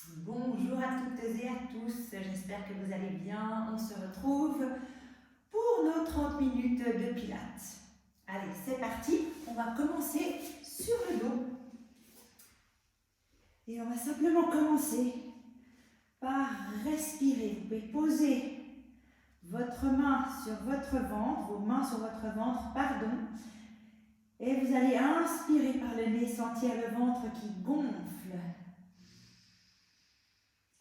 Bonjour à toutes et à tous, j'espère que vous allez bien. On se retrouve pour nos 30 minutes de pilates. Allez, c'est parti, on va commencer sur le dos. Et on va simplement commencer par respirer. Vous pouvez poser votre main sur votre ventre, vos mains sur votre ventre, pardon. Et vous allez inspirer par le nez, sentir le ventre qui gonfle.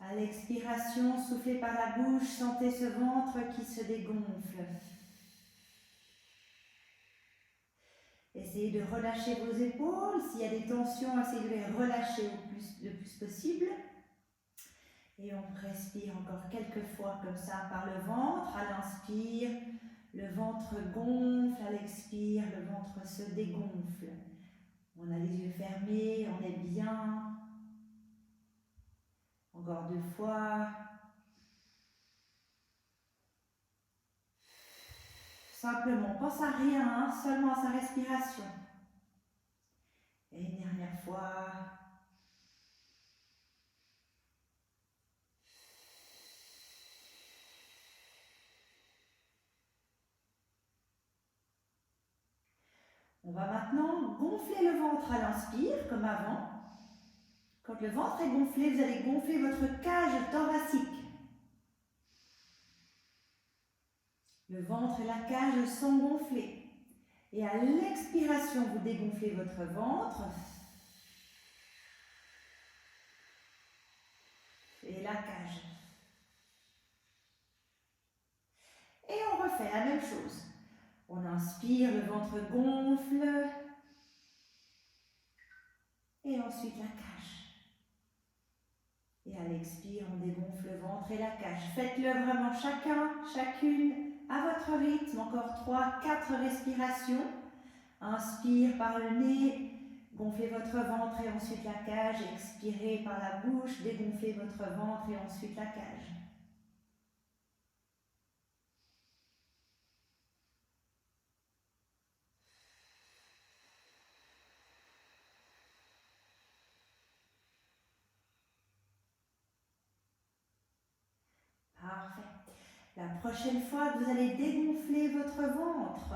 À l'expiration, soufflez par la bouche, sentez ce ventre qui se dégonfle. Essayez de relâcher vos épaules. S'il y a des tensions, essayez de les relâcher le plus possible. Et on respire encore quelques fois comme ça par le ventre. À l'inspire, le ventre gonfle. À l'expire, le ventre se dégonfle. On a les yeux fermés, on est bien. Encore 2 fois. Simplement, pense à rien, hein, seulement à sa respiration. Et une dernière fois. On va maintenant gonfler le ventre à l'inspire, comme avant. Quand le ventre est gonflé, vous allez gonfler votre cage thoracique. Le ventre et la cage sont gonflés. Et à l'expiration, vous dégonflez votre ventre. Et la cage. Et on refait la même chose. On inspire, le ventre gonfle. Et ensuite la cage. Et à l'expire, on dégonfle le ventre et la cage. Faites-le vraiment chacun, chacune, à votre rythme. Encore 3, 4 respirations. Inspire par le nez, gonflez votre ventre et ensuite la cage. Expirez par la bouche, dégonflez votre ventre et ensuite la cage. Parfait. La prochaine fois que vous allez dégonfler votre ventre,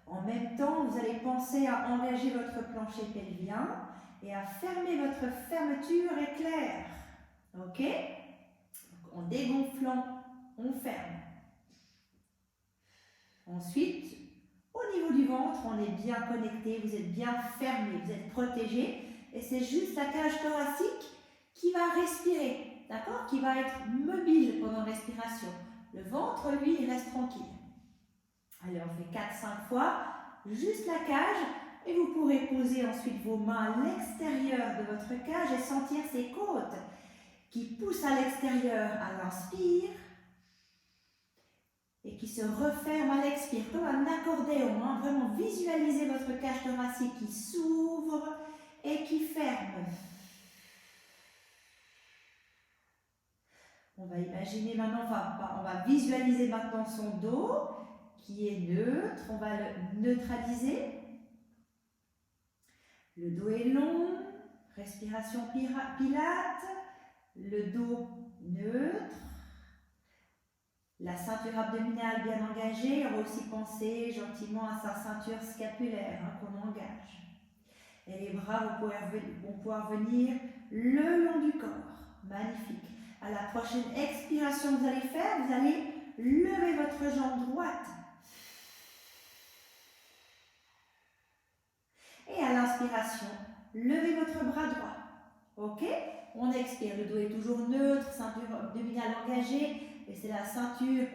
en même temps, vous allez penser à engager votre plancher pelvien et à fermer votre fermeture éclair. Ok? Donc, en dégonflant, on ferme. Ensuite, au niveau du ventre, on est bien connecté, vous êtes bien fermé, vous êtes protégé. Et c'est juste la cage thoracique qui va respirer, d'accord? Qui va être mobile pendant la respiration. Le ventre, lui, il reste tranquille. Allez, on fait 4-5 fois, juste la cage. Et vous pourrez poser ensuite vos mains à l'extérieur de votre cage et sentir ces côtes qui poussent à l'extérieur à l'inspire et qui se referment à l'expire, comme un accordéon. Hein. Vraiment visualisez votre cage thoracique qui s'ouvre et qui ferme. On va imaginer maintenant, on va visualiser maintenant son dos qui est neutre. On va le neutraliser. Le dos est long, respiration pilate, le dos neutre, la ceinture abdominale bien engagée. On va aussi penser gentiment à sa ceinture scapulaire qu'on engage. Et les bras vont pouvoir venir le long du corps. Magnifique. À la prochaine expiration que vous allez faire, vous allez lever votre jambe droite. Et à l'inspiration, levez votre bras droit. Ok? On expire, le dos est toujours neutre, ceinture abdominale engagée. Et c'est la ceinture,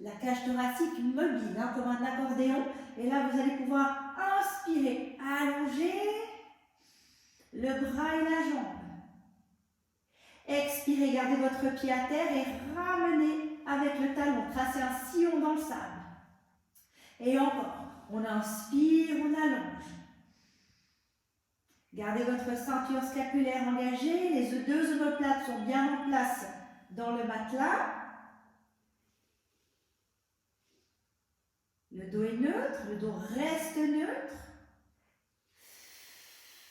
la cage thoracique mobile, comme un accordéon. Et là, vous allez pouvoir inspirer, allonger le bras et la jambe. Expirez, gardez votre pied à terre et ramenez avec le talon, tracez un sillon dans le sable. Et encore, on inspire, on allonge. Gardez votre ceinture scapulaire engagée, les deux omoplates sont bien en place dans le matelas. Le dos est neutre, le dos reste neutre.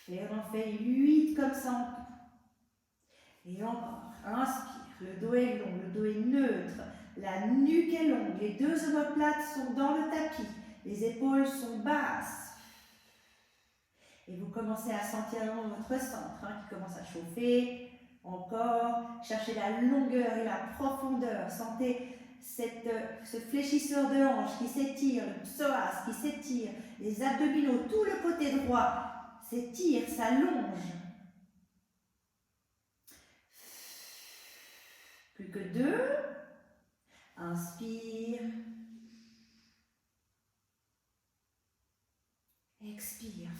Et on en fait 8 comme ça en tout. Et encore, inspire, le dos est long, le dos est neutre, la nuque est longue, les deux omoplates sont dans le tapis, les épaules sont basses. Et vous commencez à sentir votre centre qui commence à chauffer. Encore, cherchez la longueur et la profondeur. Sentez ce fléchisseur de hanche qui s'étire, le psoas qui s'étire, les abdominaux, tout le côté droit s'étire, s'allonge. Plus que 2. Inspire. Expire.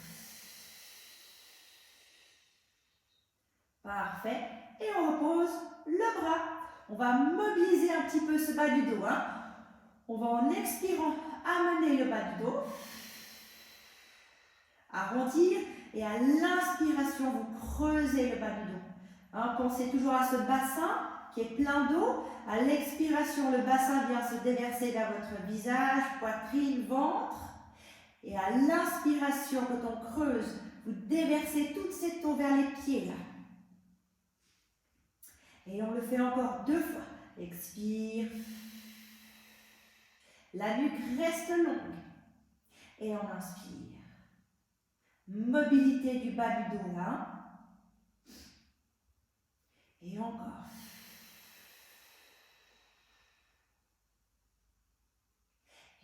Parfait. Et on repose le bras. On va mobiliser un petit peu ce bas du dos. On va en expirant amener le bas du dos. Arrondir. Et à l'inspiration, vous creusez le bas du dos. Pensez toujours à ce bassin qui est plein d'eau. À l'expiration, le bassin vient se déverser vers votre visage, poitrine, ventre. Et à l'inspiration, quand on creuse, vous déversez toute cette eau vers les pieds là. Et on le fait encore 2 fois. Expire. La nuque reste longue. Et on inspire. Mobilité du bas du dos là. Et encore.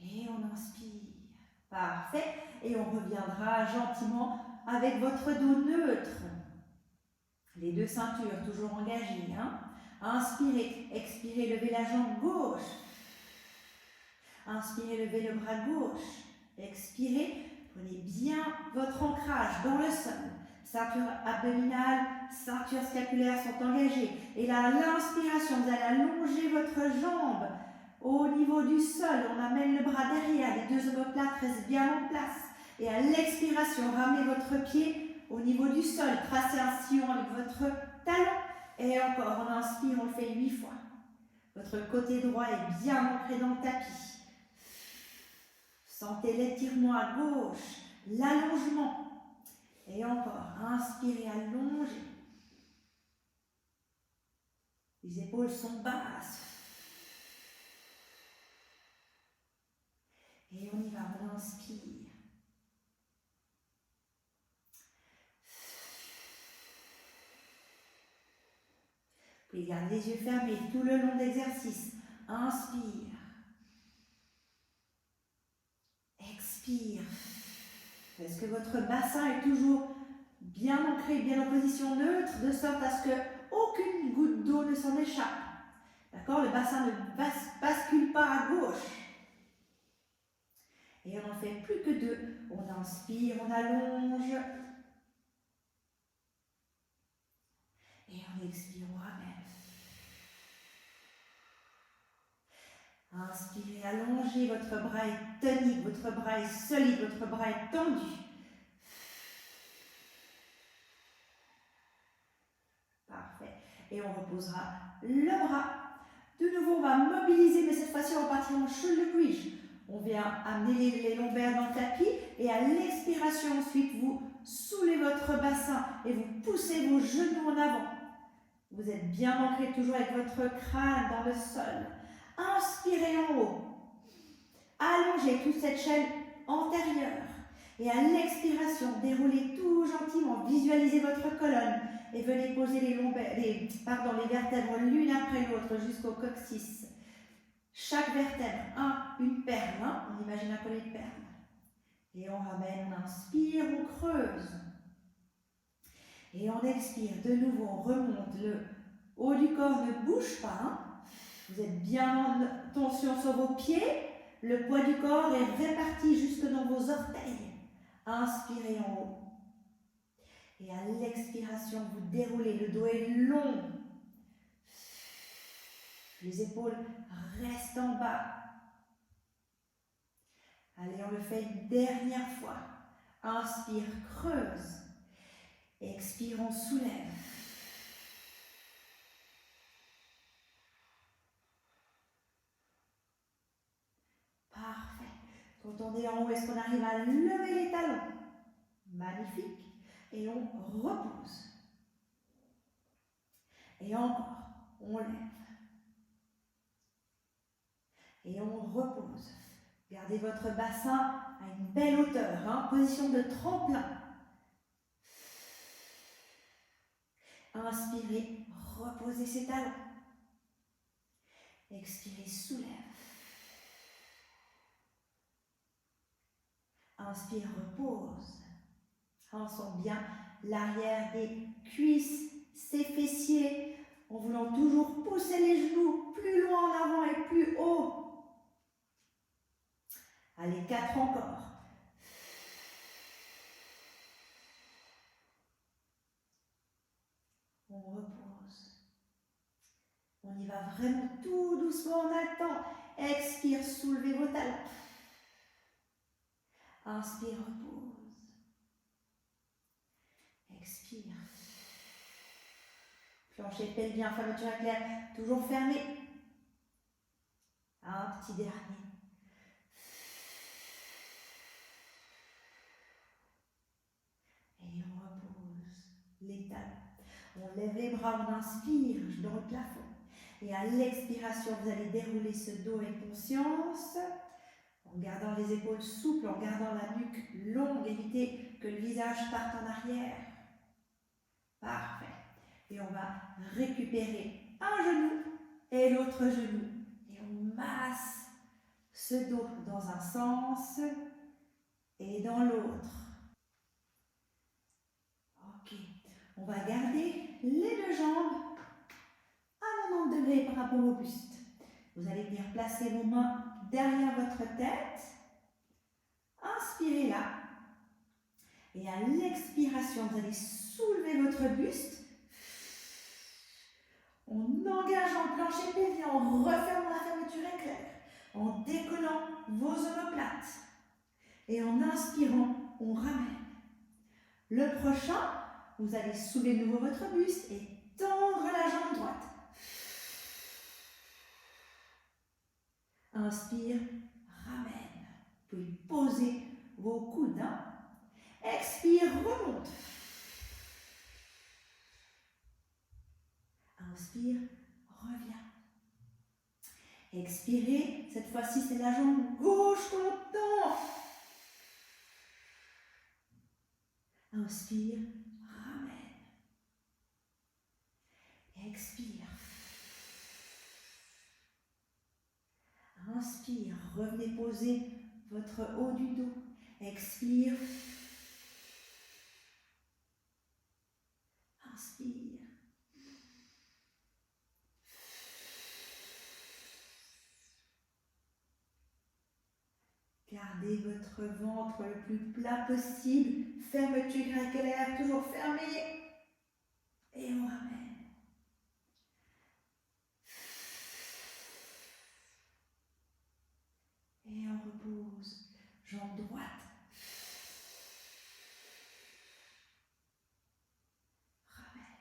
Et on inspire. Parfait. Et on reviendra gentiment avec votre dos neutre. Les 2 ceintures toujours engagées. Inspirez, expirez, levez la jambe gauche. Inspirez, levez le bras gauche. Expirez, prenez bien votre ancrage dans le sol. Ceinture abdominale, ceinture scapulaire sont engagées. Et là, à l'inspiration, vous allez allonger votre jambe au niveau du sol. On amène le bras derrière, les 2 omoplates restent bien en place. Et à l'expiration, ramenez votre pied au niveau du sol. Tracez un sillon avec votre talon. Et encore, on inspire, on le fait 8 fois. Votre côté droit est bien ancré dans le tapis. Sentez l'étirement à gauche, l'allongement. Et encore, inspirez, allongez. Les épaules sont basses. Et on y va, on inspire. Vous pouvez garder les yeux fermés tout le long de l'exercice. Inspire. Expire. Est-ce que votre bassin est toujours bien ancré, bien en position neutre, de sorte à ce qu'aucune goutte d'eau ne s'en échappe. D'accord? Le bassin ne bascule pas à gauche. Et on n'en fait plus que 2. On inspire, on allonge. Et on expire, on ramène. Inspirez, allongez, votre bras est tonique, votre bras est solide, votre bras est tendu. Parfait. Et on reposera le bras. De nouveau, on va mobiliser, mais cette fois-ci, on va partir en shoulder bridge. On vient amener les lombaires dans le tapis et à l'expiration, ensuite, vous soulevez votre bassin et vous poussez vos genoux en avant. Vous êtes bien ancré toujours avec votre crâne dans le sol. Inspirez en haut. Allongez toute cette chaîne antérieure. Et à l'expiration, déroulez tout gentiment. Visualisez votre colonne. Et venez poser les vertèbres l'une après l'autre jusqu'au coccyx. Chaque vertèbre, une perle. On imagine un collier de perles. Et on ramène, on inspire, on creuse. Et on expire. De nouveau, on remonte. Le haut du corps ne bouge pas. Vous êtes bien en tension sur vos pieds. Le poids du corps est réparti jusque dans vos orteils. Inspirez en haut. Et à l'expiration, vous déroulez. Le dos est long. Les épaules restent en bas. Allez, on le fait une dernière fois. Inspire, creuse. Expire, on soulève. Parfait. Quand on est en haut, est-ce qu'on arrive à lever les talons? Magnifique. Et on repose. Et encore, on lève. Et on repose. Gardez votre bassin à une belle hauteur, hein, position de tremplin. Inspirez, reposez ses talons. Expirez, soulève. Inspire, repose. On sent bien l'arrière des cuisses, ses fessiers, en voulant toujours pousser les genoux plus loin en avant et plus haut. Allez, 4 encore. On repose. On y va vraiment tout doucement en attendant. Expire, soulevez vos talons. Inspire, repose. Expire. Plancher pelvien, fermeture éclair, toujours fermé. Un petit dernier. Et on repose les talons. On lève les bras, on inspire dans le plafond. Et à l'expiration, vous allez dérouler ce dos avec conscience. En gardant les épaules souples, en gardant la nuque longue, évitez que le visage parte en arrière. Parfait. Et on va récupérer un genou et l'autre genou. Et on masse ce dos dans un sens et dans l'autre. Ok. On va garder les deux jambes à 90 degrés par rapport au buste. Vous allez venir placer vos mains derrière votre tête. Inspirez là. Et à l'expiration, vous allez soulever votre buste. En engageant le plancher pelvien, en refermant la fermeture éclair, en décollant vos omoplates. Et en inspirant, on ramène. Le prochain, vous allez soulever de nouveau votre buste et tendre la jambe droite. Inspire, ramène. Vous pouvez poser vos coudes. Expire, remonte. Inspire, reviens. Expirez, cette fois-ci c'est la jambe gauche qu'on tend. Inspire, ramène. Expire. Inspire, revenez poser votre haut du dos. Expire. Inspire. Gardez votre ventre le plus plat possible. Fermeture éclair, toujours fermée. Et on ramène. Et on repose. Jambe droite. Ramène.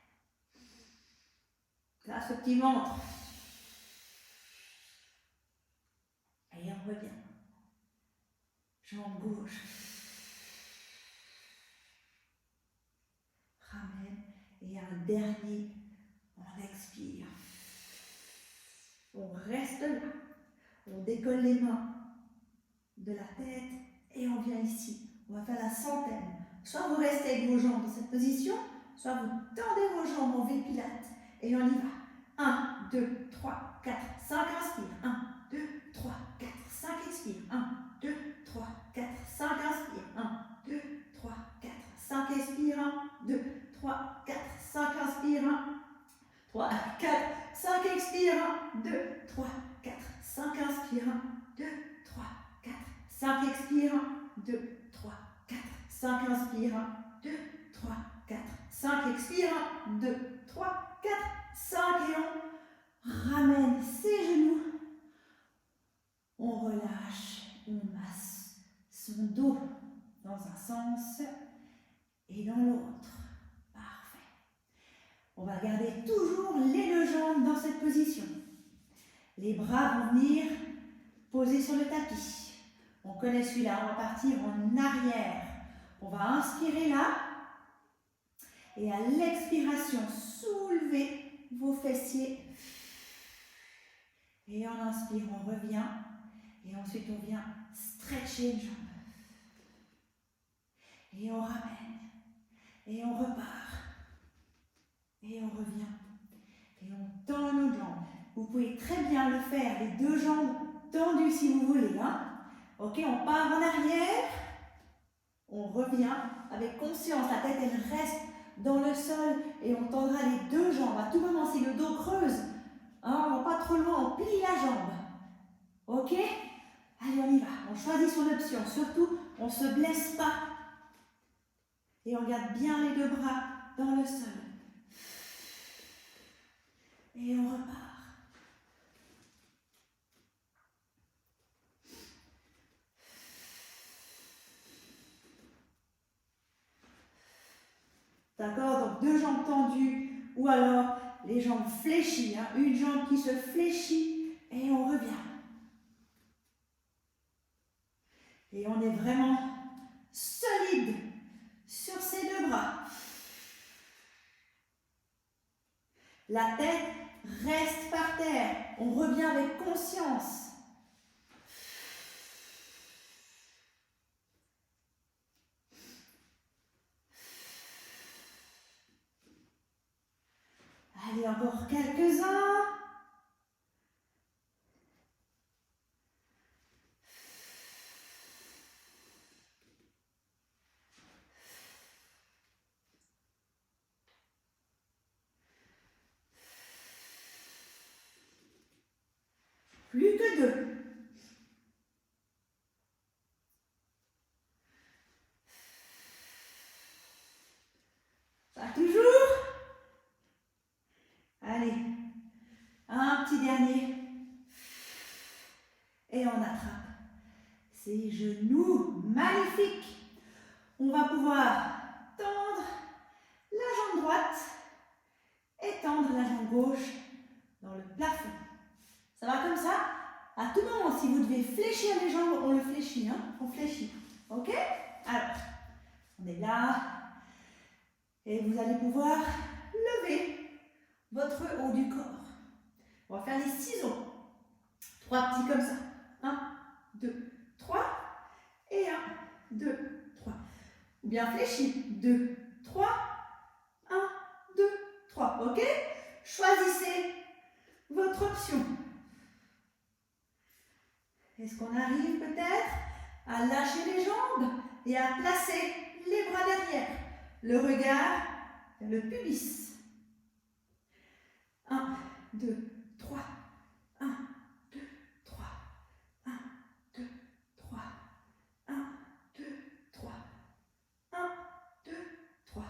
Là, ce petit ventre. Et on revient. Jambe gauche. Ramène. Et un dernier. On expire. On reste là. On décolle les mains de la tête et on vient ici. On va faire la centaine. Soit vous restez avec vos jambes dans cette position, soit vous tendez vos jambes en V Pilates. Et on y va. 1, 2, 3, 4, 5, inspire. 1, 2, 3, 4, 5, expire. 1, 2, 3, 4, 5, inspire. 1, 2, 3, 4, 5, expire. 1, 2, 3, 4, 5, inspire. 1, 3, 4, 5, expire. 1, 2, 3, 4, 5, inspire. 1, 2, 3, 4, 5, expire. 1, 2, 3, 4, 5, inspire. 1, 2, 3, 4, 5, expire. 1, 2, 3, 4, 5 et on ramène ses genoux. On relâche, on masse son dos dans un sens et dans l'autre. Parfait. On va garder toujours les deux jambes dans cette position. Les bras vont venir poser sur le tapis. On connaît celui-là, on va partir en arrière. On va inspirer là. Et à l'expiration, soulevez vos inspire, on revient. Et ensuite, on vient stretcher une jambe. Et on ramène. Et on repart. Et on revient. Et on tend nos jambes. Vous pouvez très bien le faire, les deux jambes tendues si vous voulez. Hein? Ok, on part en arrière. On revient avec conscience. La tête, elle reste dans le sol. Et on tendra les deux jambes. À tout moment, si le dos creuse, hein, on ne va pas trop loin, on plie la jambe. Ok? Allez, on y va. On choisit son option. Surtout, on ne se blesse pas. Et on garde bien les deux bras dans le sol. Et on repart. D'accord? Donc deux jambes tendues ou alors les jambes fléchies. Hein? Une jambe qui se fléchit et on revient. Et on est vraiment solide sur ces deux bras. La tête reste par terre. On revient avec conscience. Allez, encore quelques-uns. Plus que deux. Ça toujours. Allez, un petit dernier. Et on attrape ces genoux magnifiques. On va pouvoir tendre la jambe droite et tendre la jambe gauche dans le plafond. Ça va comme ça? À tout moment, si vous devez fléchir les jambes, on le fléchit. Hein? On fléchit. Ok? Alors, on est là. Et vous allez pouvoir lever votre haut du corps. On va faire les ciseaux. 3 petits comme ça. 1, 2, 3. Et 1, 2, 3. Ou bien fléchi. 2, 3. 1, 2, 3. Ok? Choisissez votre option. Est-ce qu'on arrive peut-être à lâcher les jambes et à placer les bras derrière? Le regard vers le pubis. 1, 2, 3. 1, 2, 3. 1, 2, 3. 1, 2, 3. 1, 2, 3.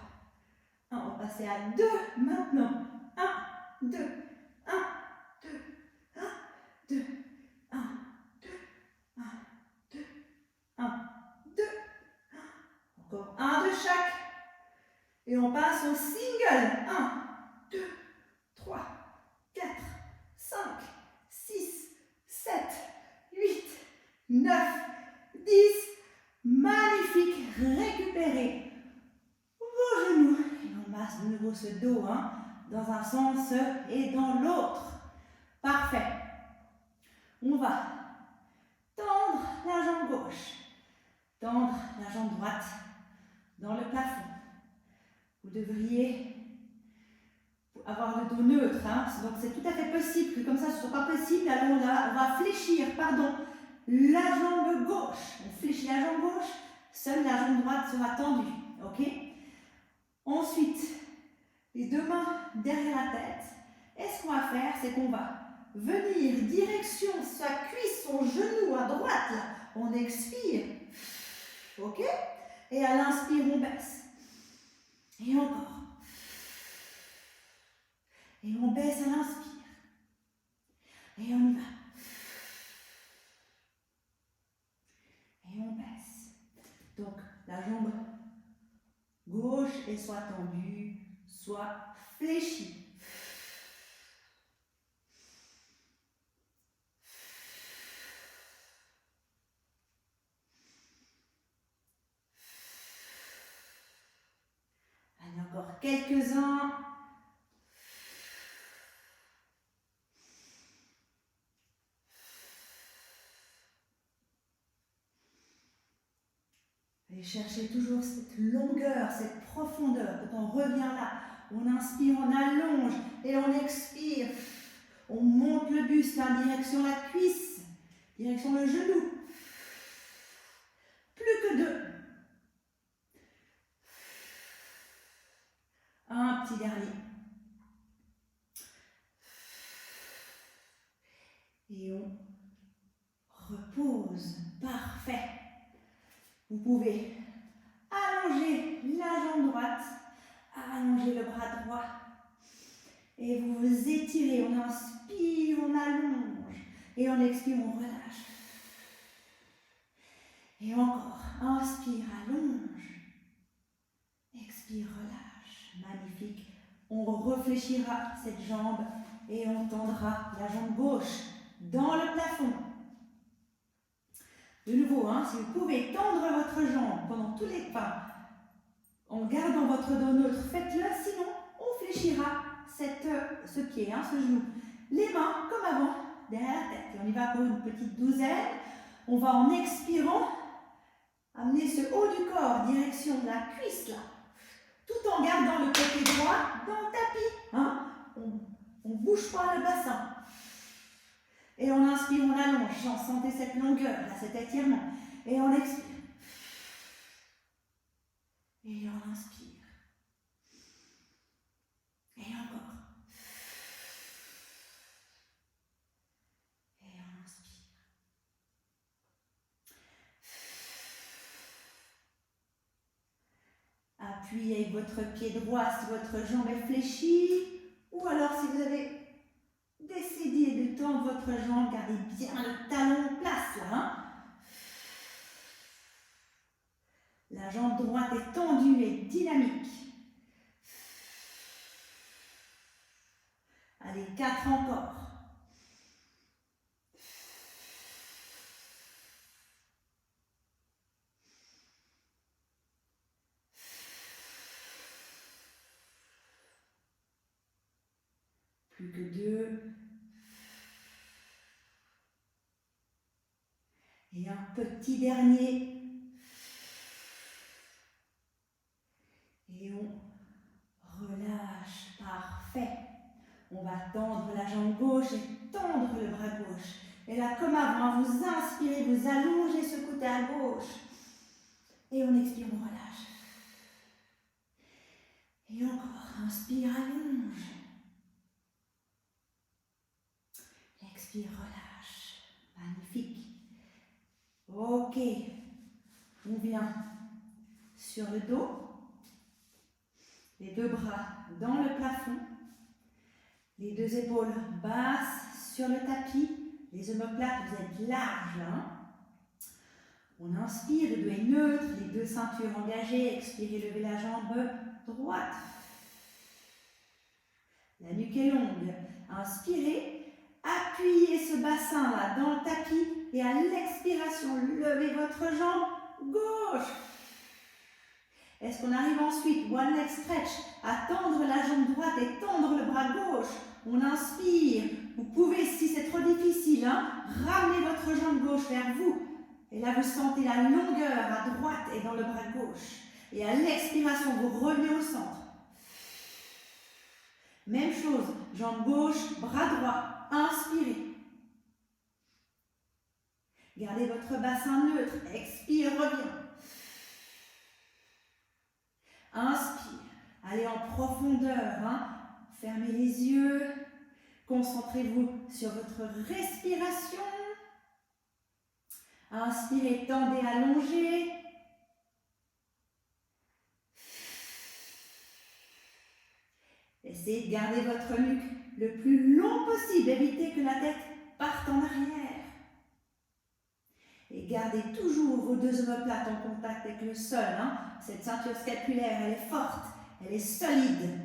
1, on va passer à 2 maintenant. 1, 2, 1, 2, 1, 2, 1, 2, 1, 2, 1, 2. Encore un de chaque. Et on passe au single. 1, 2, 3, 4, 5, 6, 7, 8, 9, 10. Magnifique. Récupérez vos genoux. Et on masse de nouveau ce dos, hein, dans un sens et dans l'autre. Parfait. On va tendre la jambe gauche, tendre la jambe droite dans le plafond. Vous devriez avoir le dos neutre, hein. Donc c'est tout à fait possible que comme ça ce ne soit pas possible. Alors on va fléchir, la jambe gauche. On fléchit la jambe gauche, seule la jambe droite sera tendue. Ok? Ensuite, les deux mains derrière la tête. Et ce qu'on va faire, c'est qu'on va venir direction sa cuisse, son genou à droite. Là. On expire. Ok? Et à l'inspire, on baisse. Et encore. Et on baisse à l'inspire. Et on y va. Et on baisse. Donc, la jambe gauche est soit tendue, soit fléchie. Allez, encore quelques-uns. Et cherchez toujours cette longueur, cette profondeur. Quand on revient là, on inspire, on allonge et on expire. On monte le buste en direction la cuisse, direction le genou. Plus que 2. Un petit dernier. Et on repose. Parfait. Vous pouvez allonger la jambe droite, allonger le bras droit. Et vous vous étirez. On inspire, on allonge. Et on expire, on relâche. Et encore. Inspire, allonge. Expire, relâche. Magnifique. On réfléchira cette jambe et on tendra la jambe gauche dans le plafond. De nouveau, si vous pouvez tendre votre jambe pendant tous les pas, en gardant votre dos neutre, faites-le, sinon on fléchira ce pied, ce genou. Les mains, comme avant, derrière la tête. Et on y va pour une petite douzaine. On va en expirant, amener ce haut du corps, direction de la cuisse, là. Tout en gardant le côté droit dans le tapis. On ne bouge pas le bassin. Et on inspire, on allonge. Sentez cette longueur, là, cet étirement. Et on expire. Et on inspire. Et encore. Et on inspire. Appuyez avec votre pied droit si votre jambe est fléchie. Ou alors si vous avez décidé de tendre votre jambe, gardez bien le talon en place là. La jambe droite est tendue et dynamique. Allez, 4 encore. Plus que 2. Et un petit dernier. Et on relâche. Parfait. On va tendre la jambe gauche et tendre le bras gauche. Et là, comme avant, vous inspirez, vous allongez ce côté à gauche. Et on expire, on relâche. Et encore, inspire, allonge. Expire, relâche. Magnifique. Ok. On vient sur le dos. Les 2 bras dans le plafond. Les 2 épaules basses sur le tapis. Les omoplates, vous êtes large. On inspire, le dos est neutre, les 2 ceintures engagées. Expirez, levez la jambe droite. La nuque est longue. Inspirez, appuyez ce bassin là dans le tapis et à l'expiration, levez votre jambe gauche. Est-ce qu'on arrive ensuite, one leg stretch, à tendre la jambe droite et tendre le bras gauche? On inspire. Vous pouvez, si c'est trop difficile, ramener votre jambe gauche vers vous. Et là, vous sentez la longueur à droite et dans le bras gauche. Et à l'expiration, vous revenez au centre. Même chose, jambe gauche, bras droit. Inspirez. Gardez votre bassin neutre. Expire, reviens. Inspire. Allez en profondeur. Fermez les yeux. Concentrez-vous sur votre respiration. Inspirez, tendez, allongez. Essayez de garder votre nuque le plus long possible. Évitez que la tête parte en arrière. Et gardez toujours vos 2 omoplates en contact avec le sol. Cette ceinture scapulaire, elle est forte, elle est solide.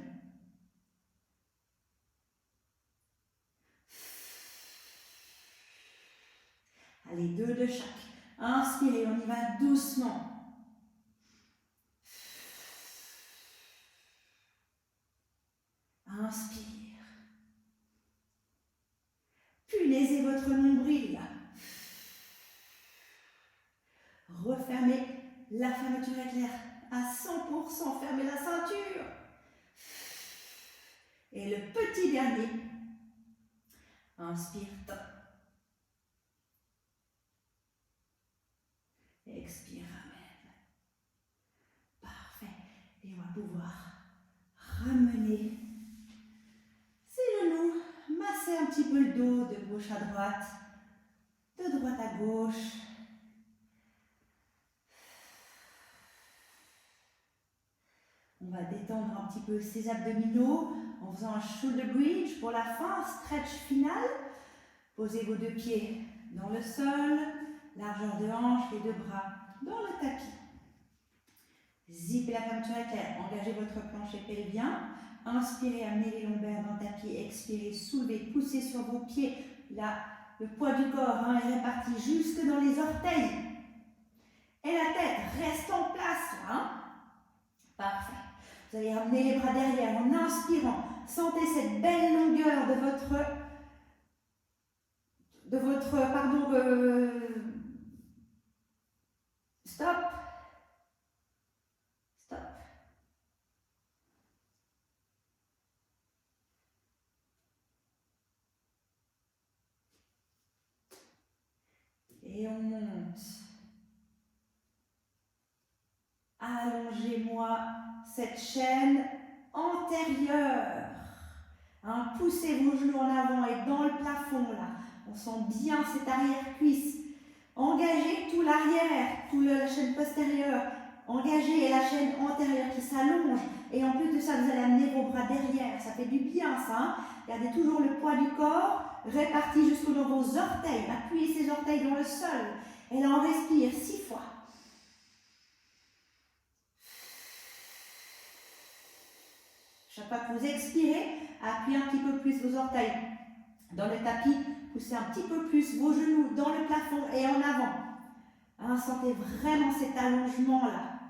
Allez, 2 de chaque. Inspirez, on y va doucement. Inspire. Punaisez votre nombril. Refermez La fermeture éclair à 100%, fermez la ceinture. Et le petit dernier. Inspire. Expire, ramène. Parfait. Et on va pouvoir ramener ses genoux, masser un petit peu le dos de gauche à droite, de droite à gauche. On va détendre un petit peu ses abdominaux en faisant un shoulder bridge pour la fin, stretch final. Posez vos deux pieds dans le sol, largeur de hanche, les deux bras dans le tapis. Zippez la fermeture éclair, engagez votre plancher pelvien. Inspirez, amenez les lombaires dans le tapis. Expirez, soulevez, poussez sur vos pieds. Là, le poids du corps est réparti jusque dans les orteils. Et la tête reste en place. Parfait. Vous allez ramener les bras derrière en inspirant. Sentez cette belle longueur de votre stop. Stop. Et on monte. Allongez-moi cette chaîne antérieure. Poussez vos genoux en avant et dans le plafond là. On sent bien cette arrière-cuisse. Engagez tout l'arrière, la chaîne postérieure. Engagez la chaîne antérieure qui s'allonge. Et en plus de ça, vous allez amener vos bras derrière. Ça fait du bien ça. Gardez toujours le poids du corps réparti jusqu'au dans vos orteils. Appuyez ces orteils dans le sol. Et là, on respire 6 fois. Chaque fois que vous expirez, appuyez un petit peu plus vos orteils dans le tapis. Poussez un petit peu plus vos genoux dans le plafond et en avant. Sentez vraiment cet allongement-là.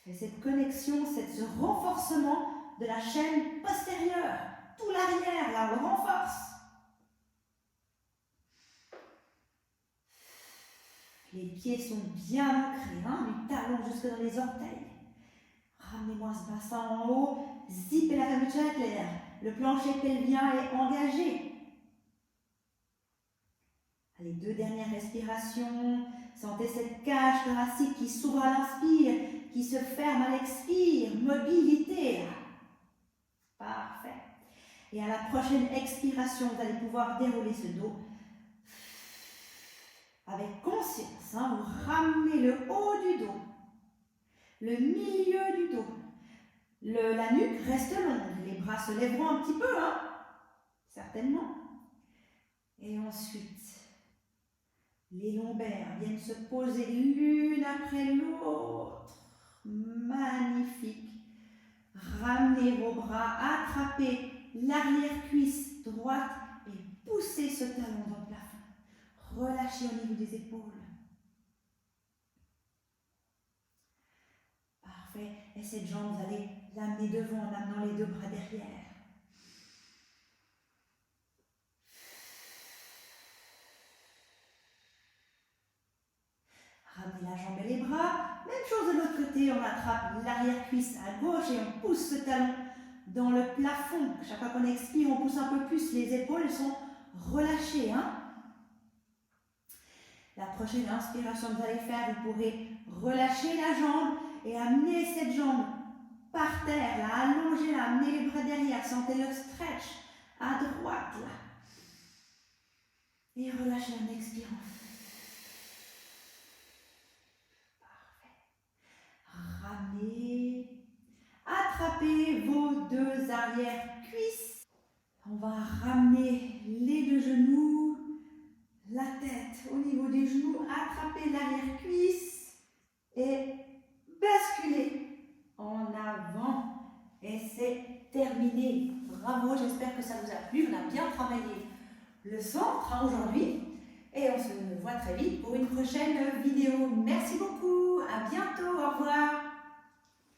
Et cette connexion, ce renforcement de la chaîne postérieure. Tout l'arrière, là, on le renforce. Les pieds sont bien ancrés, du talon jusque dans les orteils. Ramenez-moi ce bassin en haut. Zippez la fermeture éclair. Le plancher pelvien est engagé. Allez, 2 dernières respirations. Sentez cette cage thoracique qui s'ouvre à l'inspire, qui se ferme à l'expire. Mobilité. Parfait. Et à la prochaine expiration, vous allez pouvoir dérouler ce dos. Avec conscience, vous ramenez le haut du dos, le milieu du dos. La nuque reste longue, les bras se lèveront un petit peu, certainement. Et ensuite, les lombaires viennent se poser l'une après l'autre. Magnifique. Ramenez vos bras, attrapez l'arrière-cuisse droite et poussez ce talon dans le plafond. Relâchez au niveau des épaules. Parfait. Et cette jambe, vous allez l'amener devant en amenant les 2 bras derrière. Ramenez la jambe et les bras. Même chose de l'autre côté, on attrape l'arrière-cuisse à gauche et on pousse ce talon dans le plafond. Chaque fois qu'on expire, on pousse un peu plus. Les épaules sont relâchées. La prochaine inspiration que vous allez faire, vous pourrez relâcher la jambe et amener cette jambe par terre, là, allonger, là, amener les bras derrière, sentez le stretch à droite, là. Et relâchez en expirant. Parfait. Ramenez. Attrapez vos 2 arrière-cuisses. On va ramener les 2 genoux. La tête au niveau des genoux, attrapez l'arrière-cuisse et basculez en avant. Et c'est terminé. Bravo, j'espère que ça vous a plu. On a bien travaillé le centre aujourd'hui. Et on se voit très vite pour une prochaine vidéo. Merci beaucoup, à bientôt, au revoir.